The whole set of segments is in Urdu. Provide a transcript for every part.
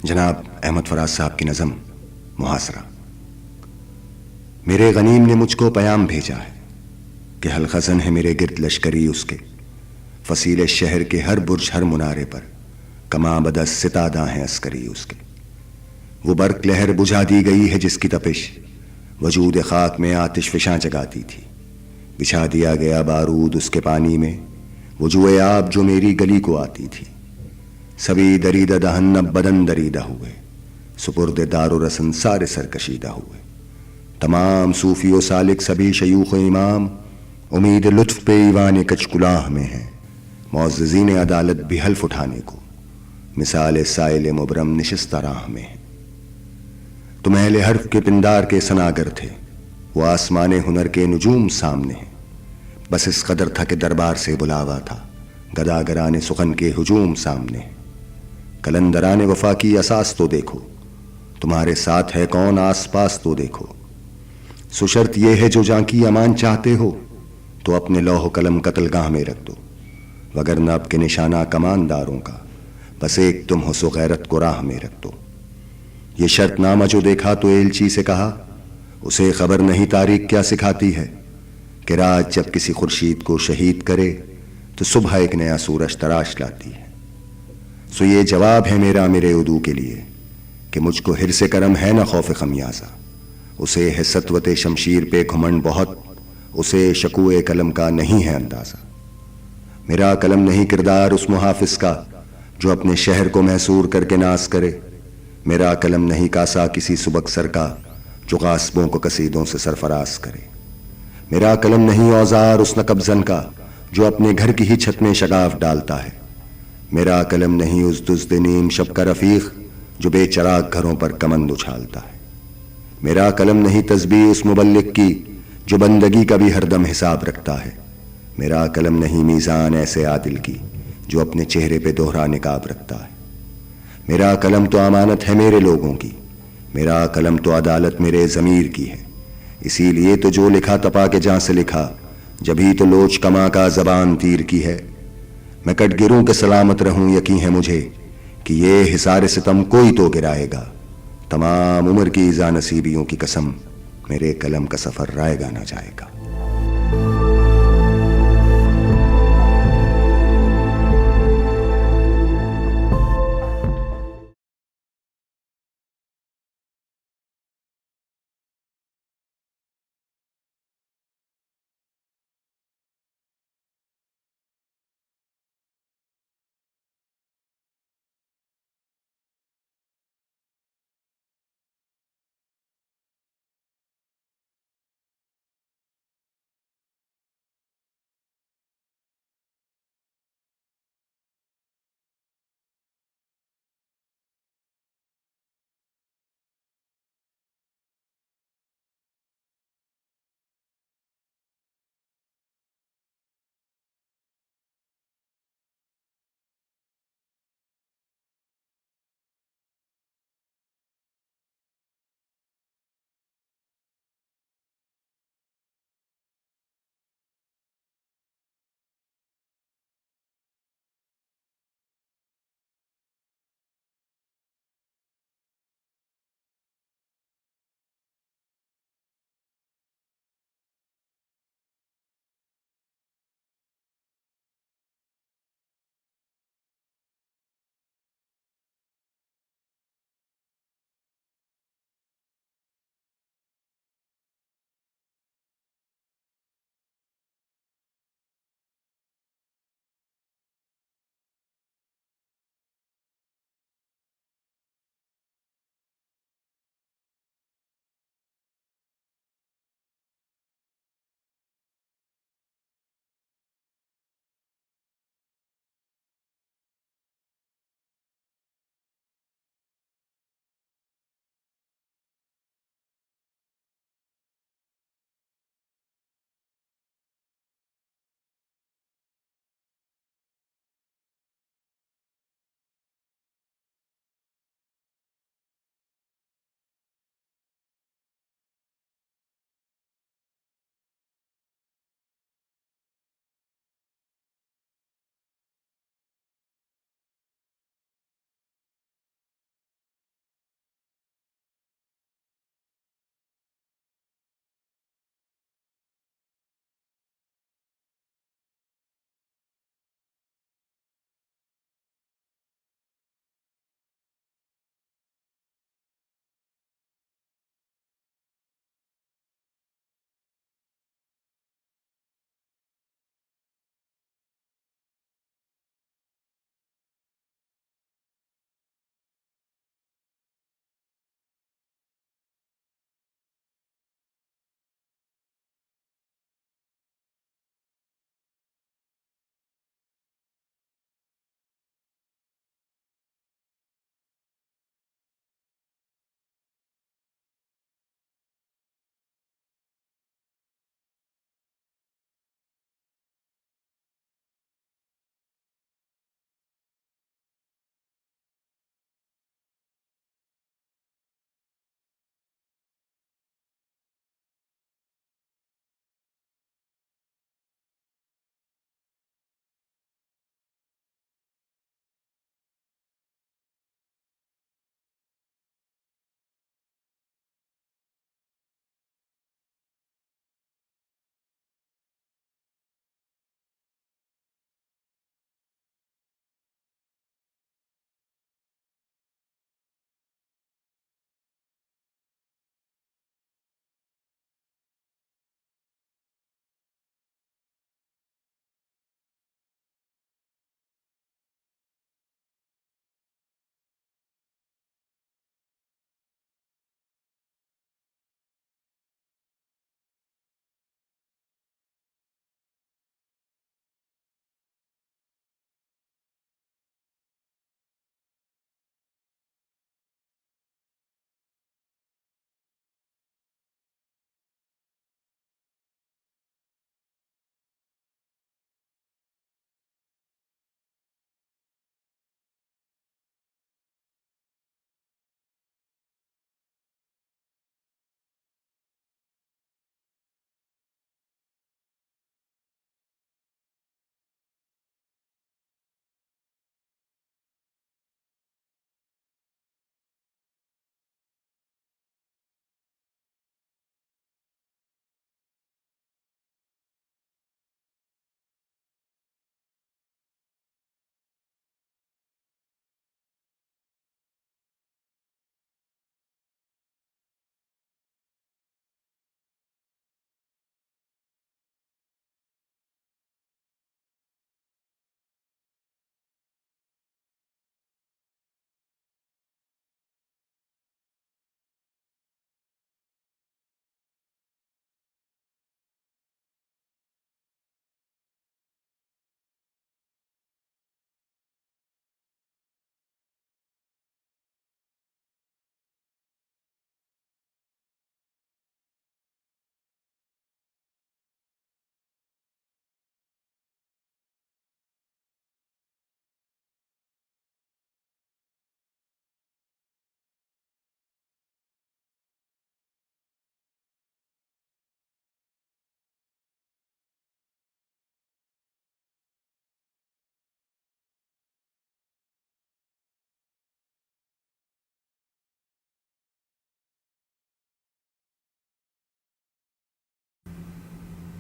جناب احمد فراز صاحب کی نظم محاصرہ۔ میرے غنیم نے مجھ کو پیام بھیجا ہے کہ حلقزن ہے میرے گرد لشکری اس کے، فصیل شہر کے ہر برج ہر منارے پر کماں بدس ستادہ ہیں عسکری اس کے۔ وہ برق لہر بجھا دی گئی ہے جس کی تپش وجود خاک میں آتش فشاں جگاتی تھی، بچھا دیا گیا بارود اس کے پانی میں وجوہ آب جو میری گلی کو آتی تھی۔ سبھی دریدہ دہن اب بدن دریدہ ہوئے، سپرد دار و رسن سارے سرکشیدہ ہوئے۔ تمام صوفی و سالک سبھی شیوخ و امام امید لطف پہ ایوان کچ کلاہ میں ہیں، معززین عدالت بھی حلف اٹھانے کو مثال سائل مبرم نشستہ راہ میں ہیں۔ تم اہل حرف کے پندار کے سناگر تھے، وہ آسمان ہنر کے نجوم سامنے ہیں، بس اس قدر تھا کہ دربار سے بلاوا تھا، گداگران سخن کے ہجوم سامنے ہیں۔ کلندران وفا کی اساس تو دیکھو، تمہارے ساتھ ہے کون آس پاس تو دیکھو۔ سشرط یہ ہے جو جاں کی امان چاہتے ہو تو اپنے لوح و قلم قتل گاہ میں رکھ دو، وگرنہ اب کے نشانہ کمانداروں کا بس ایک تم ہو سو غیرت کو راہ میں رکھ دو۔ یہ شرط نامہ جو دیکھا تو ایلچی سے کہا، اسے خبر نہیں تاریخ کیا سکھاتی ہے کہ رات جب کسی خورشید کو شہید کرے تو صبح ایک نیا سورج تراش لاتی ہے۔ سو یہ جواب ہے میرا میرے عدو کے لیے کہ مجھ کو حرص کرم ہے نہ خوف خمیازہ، اسے ہے سطوت شمشیر پہ گھمنڈ بہت، اسے شکوہ قلم کا نہیں ہے اندازہ۔ میرا قلم نہیں کردار اس محافظ کا جو اپنے شہر کو محصور کر کے ناز کرے، میرا قلم نہیں کاسا کسی سبک سر کا جو غاصبوں کو قصیدوں سے سرفراز کرے، میرا قلم نہیں اوزار اس نقب زن کا جو اپنے گھر کی ہی چھت میں شگاف ڈالتا ہے، میرا قلم نہیں اس دزد نیم شب کا رفیق جو بے چراغ گھروں پر کمند اچھالتا ہے، میرا قلم نہیں تسبیح اس مبلغ کی جو بندگی کا بھی ہر دم حساب رکھتا ہے، میرا قلم نہیں میزان ایسے عادل کی جو اپنے چہرے پہ دوہرا نقاب رکھتا ہے، میرا قلم تو امانت ہے میرے لوگوں کی، میرا قلم تو عدالت میرے ضمیر کی ہے، اسی لیے تو جو لکھا تپا کے جہاں سے لکھا، جبھی تو لوچ کما کا زبان تیر کی ہے۔ میں کٹ گروں کے سلامت رہوں یقین ہے مجھے کہ یہ حصار ستم کوئی تو گرائے گا، تمام عمر کی ایذا نصیبیوں کی قسم میرے قلم کا سفر رائے گا نہ جائے گا۔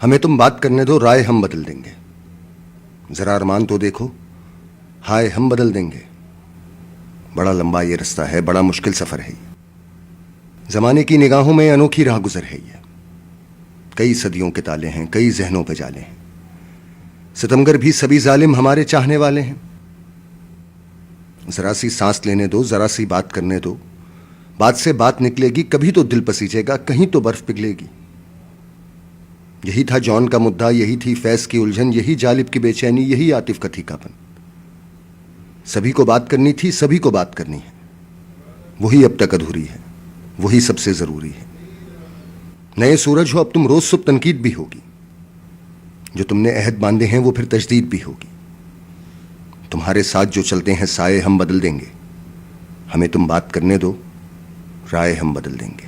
ہمیں تم بات کرنے دو، رائے ہم بدل دیں گے. ذرا ارمان تو دیکھو، ہائے ہم بدل دیں گے. بڑا لمبا یہ رستہ ہے، بڑا مشکل سفر ہے یہ. زمانے کی نگاہوں میں انوکھی راہ گزر ہے یہ. کئی صدیوں کے تالے ہیں، کئی ذہنوں پہ جالے ہیں. ستمگر بھی سبھی ظالم ہمارے چاہنے والے ہیں. ذرا سی سانس لینے دو، ذرا سی بات کرنے دو. بات سے بات نکلے گی، کبھی تو دل پسیجے گا، کہیں تو برف پگھلے گی. یہی تھا جان کا مدعا، یہی تھی فیض کی الجھن، یہی جالب کی بے چینی، یہی عاطف کا تھیکا پن. سبھی کو بات کرنی تھی، سبھی کو بات کرنی ہے. وہی اب تک ادھوری ہے، وہی سب سے ضروری ہے. نئے سورج ہو اب تم، روز صبح تنقید بھی ہوگی. جو تم نے عہد باندھے ہیں وہ پھر تجدید بھی ہوگی. تمہارے ساتھ جو چلتے ہیں سائے ہم بدل دیں گے. ہمیں تم بات کرنے دو، رائے ہم بدل دیں گے.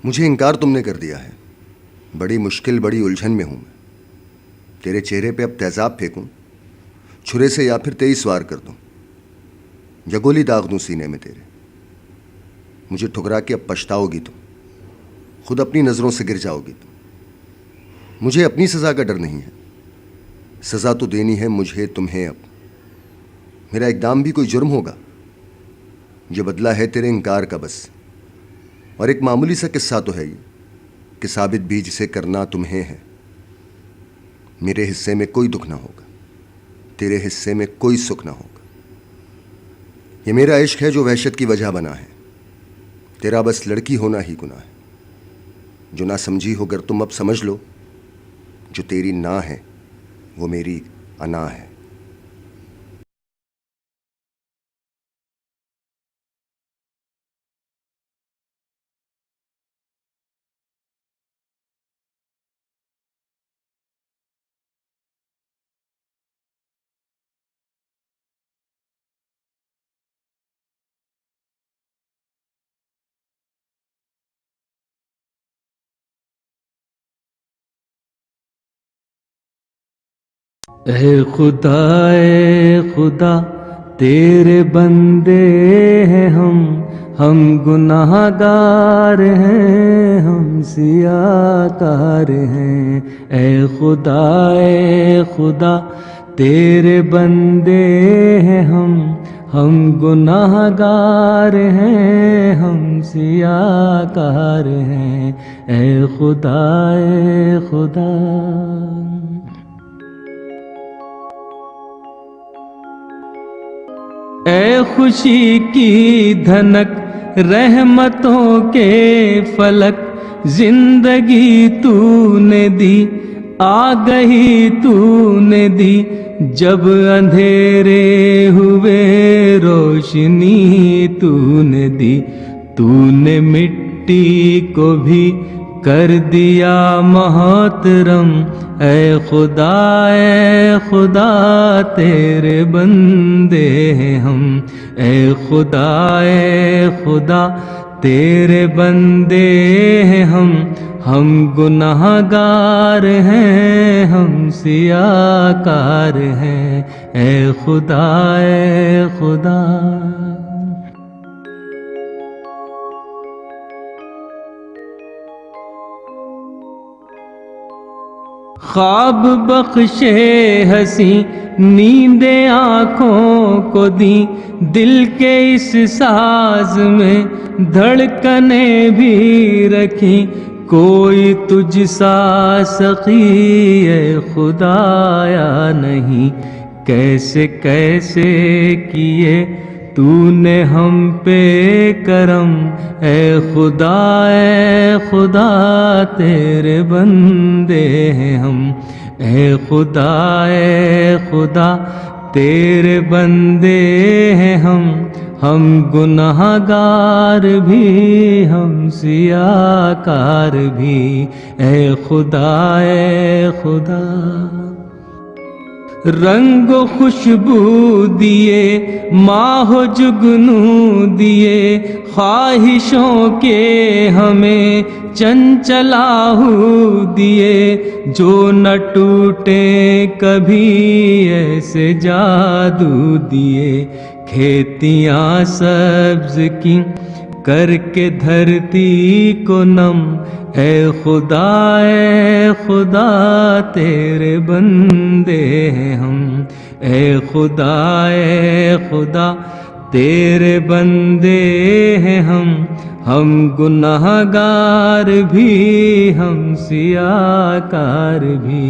مجھے انکار تم نے کر دیا ہے، بڑی مشکل بڑی الجھن میں ہوں میں. تیرے چہرے پہ اب تیزاب پھینکوں چھرے سے یا پھر تیز وار کر دوں یا گولی داغ دوں سینے میں تیرے. مجھے ٹھکرا کے اب پچھتاؤ گی تم، خود اپنی نظروں سے گر جاؤ گی تم. مجھے اپنی سزا کا ڈر نہیں ہے، سزا تو دینی ہے مجھے تمہیں. اب میرا اقدام بھی کوئی جرم ہوگا؟ جو بدلہ ہے تیرے انکار کا بس. اور ایک معمولی سا قصہ تو ہے یہ کہ ثابت بھی جسے کرنا تمہیں ہے. میرے حصے میں کوئی دکھ نہ ہوگا، تیرے حصے میں کوئی سکھ نہ ہوگا. یہ میرا عشق ہے جو وحشت کی وجہ بنا ہے، تیرا بس لڑکی ہونا ہی گناہ ہے. جو نہ سمجھی ہو گر تم اب سمجھ لو، جو تیری نہ ہے وہ میری انا ہے. اے خدا تیرے بندے ہیں ہم گناہ گار ہیں، ہم سیاہ کار ہیں. اے خدا تیرے بندے ہیں ہم گناہ گار ہیں، ہم سیاہ کار ہیں. اے خدا اے خوشی کی دھنک رحمتوں کے فلک، زندگی تو نے دی آگہی تو نے دی، جب اندھیرے ہوئے روشنی تو نے دی. تو نے مٹی کو بھی کر دیا محترم. اے خدا تیرے بندے ہیں ہم. اے خدا تیرے بندے ہیں ہم گناہ گار ہیں، ہم سیاہ کار ہیں. اے خدا خواب بخشے ہنسی نیندیں آنکھوں کو دی، دل کے اس ساز میں دھڑکنیں بھی رکھی. کوئی تجھ سا سخی اے خدایا نہیں، کیسے کیے تو نے ہم پہ کرم. اے خدا تیرے بندے ہیں ہم. اے خدا تیرے بندے ہیں ہم گناہ گار بھی، ہم سیاہ کار بھی. اے خدا رنگ و خوشبو دیے، ماہ و جگنو دیے، خواہشوں کے ہمیں چنچلاہو دیے. جو نہ ٹوٹے کبھی ایسے جادو دیے، کھیتیاں سبز کی کر کے دھرتی کو نم. اے خدا تیرے بندے ہیں ہم. اے خدا تیرے بندے ہیں ہم گناہ گار بھی، ہم سیاہ کار بھی.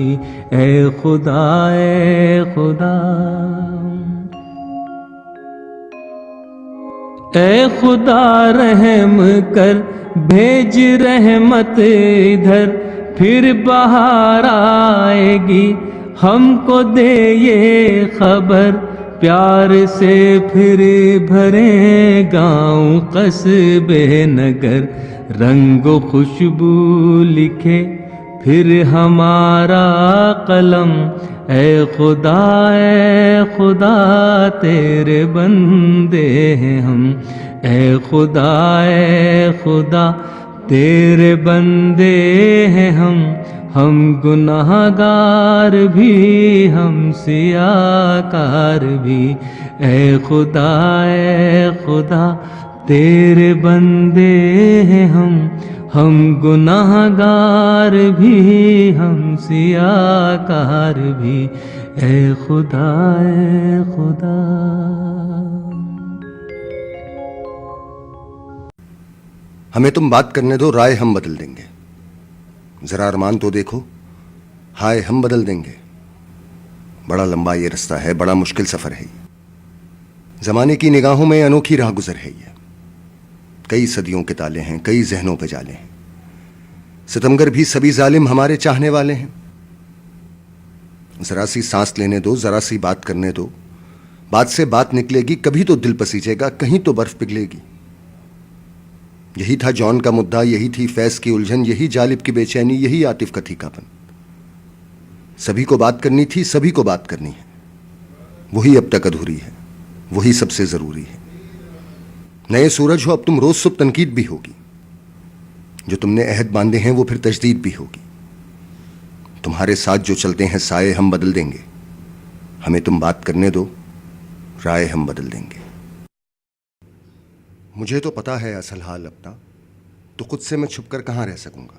اے خدا اے خدا رحم کر بھیج رحمت ادھر، پھر بہار آئے گی ہم کو دے یہ خبر. پیار سے پھر بھرے گاؤں قصبے نگر، رنگ و خوشبو لکھے پھر ہمارا قلم. اے خدا تیرے بندے ہیں ہم. اے خدا تیرے بندے ہیں ہم گناہگار بھی، ہم سیاکار بھی، اے خدا تیرے بندے ہیں ہم گناہگار بھی، ہم سیاکار بھی، اے خدا اے خدا۔ ہمیں تم بات کرنے دو، رائے ہم بدل دیں گے، ذرا ارمان تو دیکھو، ہائے ہم بدل دیں گے۔ بڑا لمبا یہ رستہ ہے، بڑا مشکل سفر ہے یہ، زمانے کی نگاہوں میں انوکھی راہ گزر ہے یہ، کئی صدیوں کے تالے ہیں، کئی ذہنوں پہ جالے ہیں، ستمگر بھی سبھی ظالم ہمارے چاہنے والے ہیں۔ ذرا سی سانس لینے دو، ذرا سی بات کرنے دو، بات سے بات نکلے گی، کبھی تو دل پسیجے گا، کہیں تو برف پگھلے گی۔ یہی تھا جون کا مدعا، یہی تھی فیض کی الجھن، یہی جالب کی بے چینی، یہی عاطف کا تھیکا پن۔ سبھی کو بات کرنی تھی، سبھی کو بات کرنی ہے، وہی اب تک ادھوری ہے، وہی سب سے ضروری ہے۔ نئے سورج ہو اب تم روز صبح، تنقید بھی ہوگی، جو تم نے عہد باندھے ہیں وہ پھر تجدید بھی ہوگی۔ تمہارے ساتھ جو چلتے ہیں سائے ہم بدل دیں گے، ہمیں تم بات کرنے دو، رائے ہم بدل دیں گے۔ مجھے تو پتا ہے اصل حال اپنا، تو خود سے میں چھپ کر کہاں رہ سکوں گا،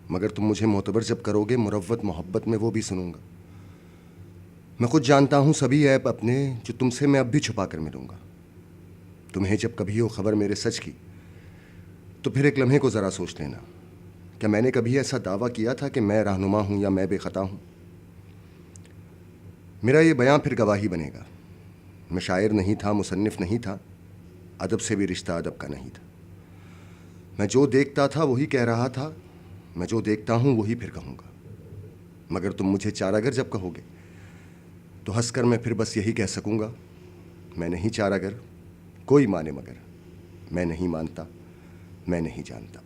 مگر تم مجھے معتبر جب کرو گے، مروت محبت میں وہ بھی سنوں گا۔ میں خود جانتا ہوں سبھی عیب اپنے، جو تم سے میں اب بھی چھپا کر ملوں گا۔ تمہیں جب کبھی ہو خبر میرے سچ کی، تو پھر ایک لمحے کو ذرا سوچ لینا، کیا میں نے کبھی ایسا دعویٰ کیا تھا کہ میں رہنما ہوں یا میں بے خطا ہوں؟ میرا یہ بیان پھر گواہی بنے گا۔ میں شاعر نہیں تھا، مصنف نہیں تھا، ادب سے بھی رشتہ ادب کا نہیں تھا۔ میں جو دیکھتا تھا وہی کہہ رہا تھا، میں جو دیکھتا ہوں وہی پھر کہوں گا۔ مگر تم مجھے چارہ گر جب کہو گے، تو ہنس کر میں پھر بس یہی کہہ سکوں گا، میں نہیں چارہ گر، کوئی مانے مگر، میں نہیں مانتا، میں نہیں جانتا۔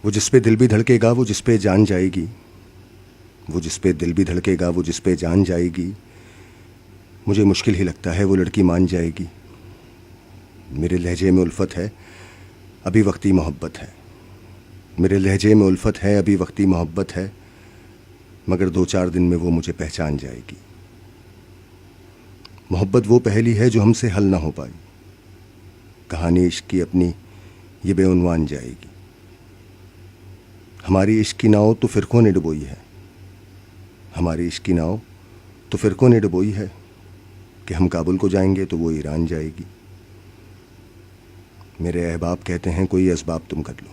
وہ جس پہ دل بھی دھڑکے گا، وہ جس پہ جان جائے گی، وہ جس پہ دل بھی دھڑکے گا، وہ جس پہ جان جائے گی، مجھے مشکل ہی لگتا ہے وہ لڑکی مان جائے گی۔ میرے لہجے میں الفت ہے، ابھی وقتی محبت ہے، میرے لہجے میں الفت ہے، ابھی وقتی محبت ہے، مگر 2-4 دن میں وہ مجھے پہچان جائے گی۔ محبت وہ پہلی ہے جو ہم سے حل نہ ہو پائی، کہانی عشق کی اپنی یہ بے عنوان جائے گی۔ ہماری عشق کی ناؤ تو فرقوں نے ڈبوئی ہے، ہماری عشق کی ناؤ تو فرقوں نے ڈبوئی ہے، کہ ہم کابل کو جائیں گے تو وہ ایران جائے گی۔ میرے احباب کہتے ہیں کوئی اسباب تم کر لو،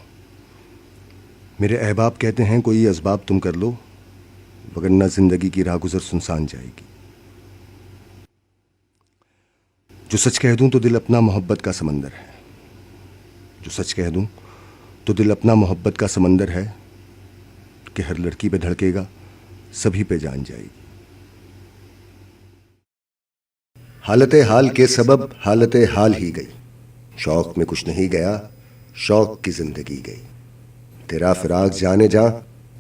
میرے احباب کہتے ہیں کوئی اسباب تم کر لو، وگرنہ زندگی کی راہ گزر سنسان جائے گی۔ جو سچ کہہ دوں تو دل اپنا محبت کا سمندر ہے، جو سچ کہہ دوں تو دل اپنا محبت کا سمندر ہے، کہ ہر لڑکی پہ دھڑکے گا، سبھی پہ جان جائے گی۔ حالت حال کے سبب حالت حال ہی گئی، شوق میں کچھ نہیں گیا، شوق کی زندگی گئی۔ تیرا فراق جانے جاں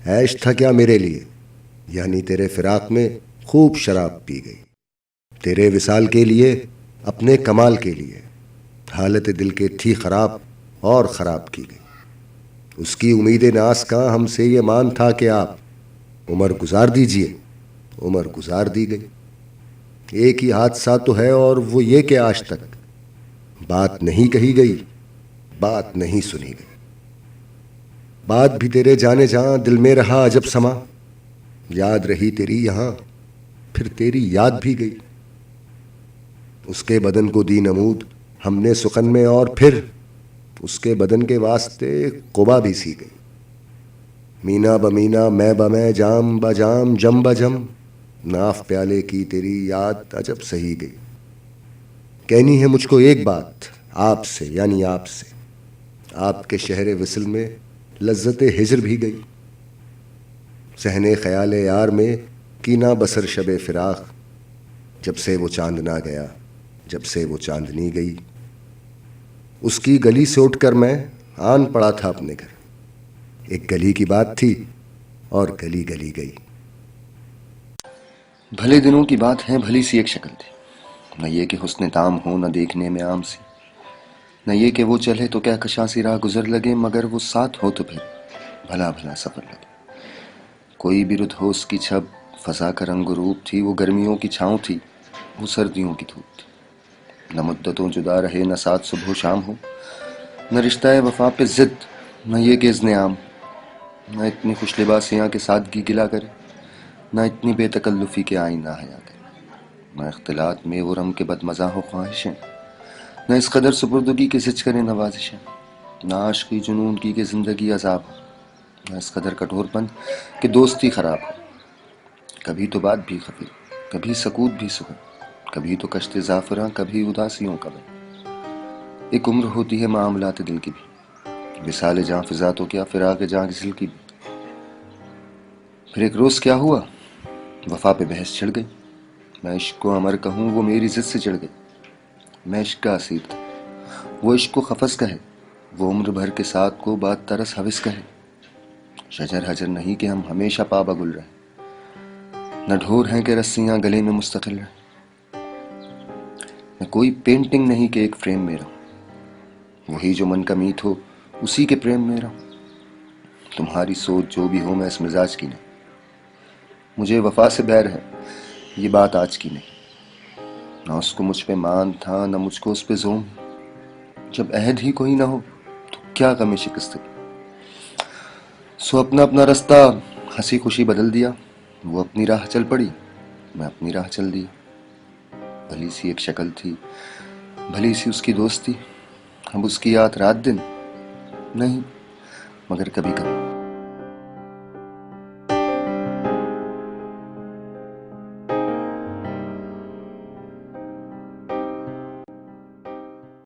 عیش تھا کیا میرے لیے، یعنی تیرے فراق میں خوب شراب پی گئی۔ تیرے وصال کے لیے، اپنے کمال کے لیے، حالت دل کے تھی خراب اور خراب کی گئی۔ اس کی امید ناز کا ہم سے یہ مان تھا کہ آپ عمر گزار دیجئے، عمر گزار دی گئی۔ ایک ہی حادثہ تو ہے اور وہ یہ کہ آج تک بات نہیں کہی گئی، بات نہیں سنی گئی۔ بات بھی تیرے جانے جہاں دل میں رہا عجب سما، یاد رہی تیری یہاں پھر تیری یاد بھی گئی۔ اس کے بدن کو دی نمود ہم نے سخن میں، اور پھر اس کے بدن کے واسطے قبا بھی سی گئی۔ مینا بمینا میں بمیں جام بجام جم بجم، ناف پیالے کی تیری یاد عجب سہی گئی۔ کہنی ہے مجھ کو ایک بات آپ سے، یعنی آپ سے، آپ کے شہر وصل میں لذت ہجر بھی گئی۔ صحن خیال یار میں کینا بسر شب فراق، جب سے وہ چاند نہ گیا، جب سے وہ چاندنی گئی۔ اس کی گلی سے اٹھ کر میں آن پڑا تھا اپنے گھر، ایک گلی کی بات تھی اور گلی گلی گئی۔ بھلے دنوں کی بات ہے، بھلی سی ایک شکل تھی، نہ یہ کہ حسن تام ہو، نہ دیکھنے میں عام سی، نہ یہ کہ وہ چلے تو کیا کشاں سی راہ گزر لگے، مگر وہ ساتھ ہو تو پھر بھلا بھلا سفر لگے۔ کوئی بھی رت ہو اس کی چھب، فضا کا رنگ و روپ تھی، وہ گرمیوں کی چھاؤں تھی، وہ سردیوں کی دھوپ تھی۔ نہ مدتوں جدا رہے، نہ ساتھ صبح و شام ہو، نہ رشتہ وفا پہ ضد، نہ یہ کہ اذن عام، نہ اتنی خوش لباسیاں کہ سادگی گلا کرے، نہ اتنی بے تکلفی کے آئین نہ حیا کرے، نہ اختلاط میں وہ رم کے بد مزاح و خواہشیں، نہ اس قدر سپردگی کے زج کرے نوازشیں، نہ عاشقی جنون کی کہ زندگی عذاب ہو، نہ اس قدر کٹور پن کہ دوستی خراب ہو۔ کبھی تو بات بھی خفی، کبھی سکوت بھی سکون، کبھی تو کشت زعفراں، کبھی اداسیوں کا بن۔ ایک عمر ہوتی ہے معاملات دل کی بھی، وصال جاں فضا تو کیا، فراق جاں گسل کی بھی۔ پھر ایک روز کیا ہوا، وفا پہ بحث چھڑ گئی۔ میں عشق کو امر کہوں، وہ میری ضد سے چڑھ گئی۔ میں عشق کا اسیر تھا، وہ عشق کو قفس کہے، وہ عمر بھر کے ساتھ کو بات ترس حوث کہے۔ شجر حجر نہیں کہ ہم ہمیشہ پابا گل رہے، نہ ڈھور ہیں کہ رسیاں گلے میں مستقل رہے۔ نہ کوئی پینٹنگ نہیں کہ ایک فریم میں رہوں، وہی جو من کا میت ہو اسی کے پریم میں رہوں۔ تمہاری سوچ جو بھی ہو، میں اس مزاج کی نہیں، مجھے وفا سے بیر ہے، یہ بات آج کی نہیں۔ نہ اس کو مجھ پہ مان تھا، نہ مجھ کو اس پہ زوم۔ جب عہد ہی کوئی نہ ہو تو کیا غم شکستگی۔ سو اپنا اپنا رستہ ہنسی خوشی بدل دیا، وہ اپنی راہ چل پڑی، میں اپنی راہ چل دیا۔ بھلی سی ایک شکل تھی، بھلی سی اس کی دوستی، اب اس کی یاد رات دن نہیں، مگر کبھی کبھی